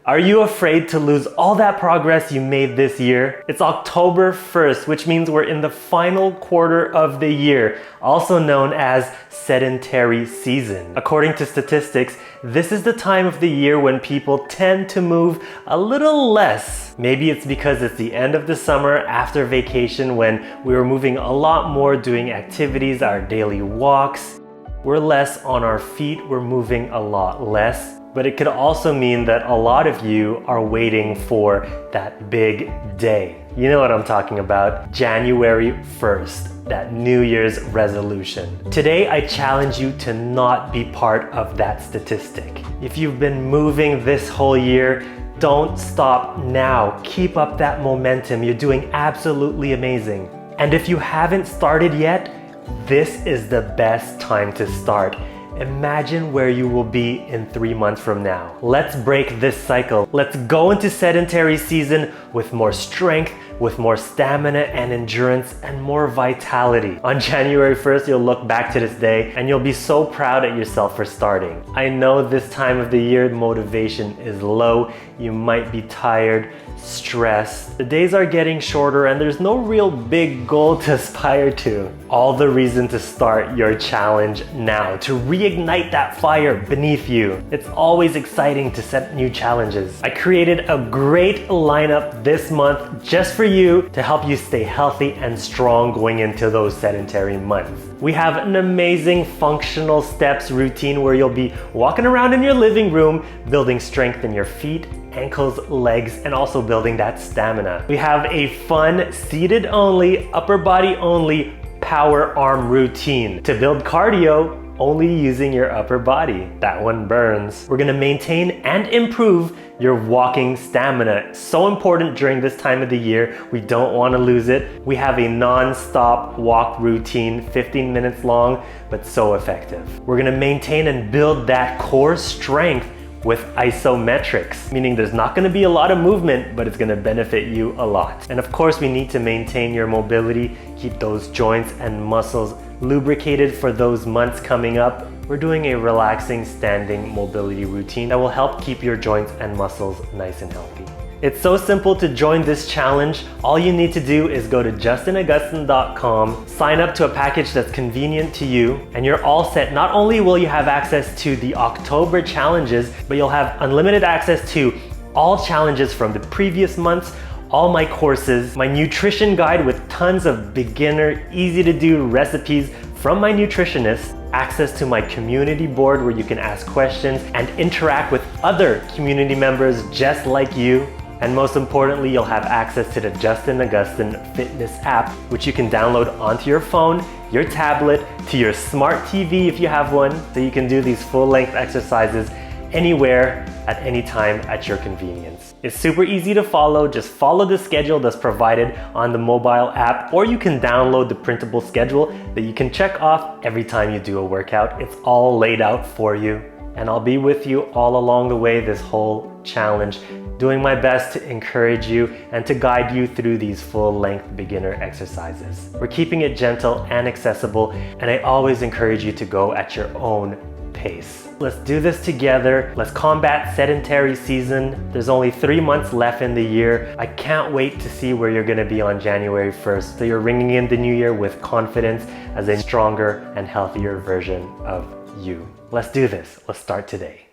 Are you afraid to lose all that progress you made this year? It's October 1st, which means we're in the final quarter of the year, also known as sedentary season. According to statistics, this is the time of the year when people tend to move a little less. Maybe it's because it's the end of the summer after vacation when we were moving a lot more, doing activities, our daily walks. We're less on our feet, we're moving a lot less. But it could also mean that a lot of you are waiting for that big day. You know what I'm talking about, January 1st, that New Year's resolution. Today, I challenge you to not be part of that statistic. If you've been moving this whole year, don't stop now. Keep up that momentum. You're doing absolutely amazing. And if you haven't started yet, this is the best time to start. Imagine where you will be in 3 months from now. Let's break this cycle. Let's go into sedentary season with more strength, with more stamina and endurance, and more vitality. On January 1st, you'll look back to this day and you'll be so proud at yourself for starting. I know this time of the year, motivation is low. You might be tired, stressed. The days are getting shorter and there's no real big goal to aspire to. All the reason to start your challenge now, to reignite that fire beneath you. It's always exciting to set new challenges. I created a great lineup this month just for you to help you stay healthy and strong going into those sedentary months. We have an amazing functional steps routine where you'll be walking around in your living room, building strength in your feet, ankles, legs, and also building that stamina. We have a fun, seated only, upper body only, power arm routine to build cardio only using your upper body. That one burns. We're gonna maintain and improve your walking stamina. So important during this time of the year. We don't wanna lose it. We have a non-stop walk routine, 15 minutes long, but so effective. We're gonna maintain and build that core strength with isometrics, meaning there's not gonna be a lot of movement, but it's gonna benefit you a lot. And of course, we need to maintain your mobility, keep those joints and muscles lubricated for those months coming up. We're doing a relaxing standing mobility routine that will help keep your joints and muscles nice and healthy. It's so simple to join this challenge. All you need to do is go to justinagustin.com, sign up to a package that's convenient to you, and you're all set. Not only will you have access to the October challenges, but you'll have unlimited access to all challenges from the previous months, all my courses, my nutrition guide with tons of beginner, easy to do recipes from my nutritionist, access to my community board where you can ask questions and interact with other community members just like you. And most importantly, you'll have access to the Justin Agustin Fitness app, which you can download onto your phone, your tablet, to your smart TV if you have one, so you can do these full-length exercises anywhere, at any time, at your convenience. It's super easy to follow. Just follow the schedule that's provided on the mobile app, or you can download the printable schedule that you can check off every time you do a workout. It's all laid out for you. And I'll be with you all along the way this whole challenge, doing my best to encourage you and to guide you through these full-length beginner exercises. We're keeping it gentle and accessible, and I always encourage you to go at your own pace. Let's do this together. Let's combat sedentary season. There's only 3 months left in the year. I can't wait to see where you're gonna be on January 1st, so you're ringing in the new year with confidence as a stronger and healthier version of you. Let's do this. Let's start today.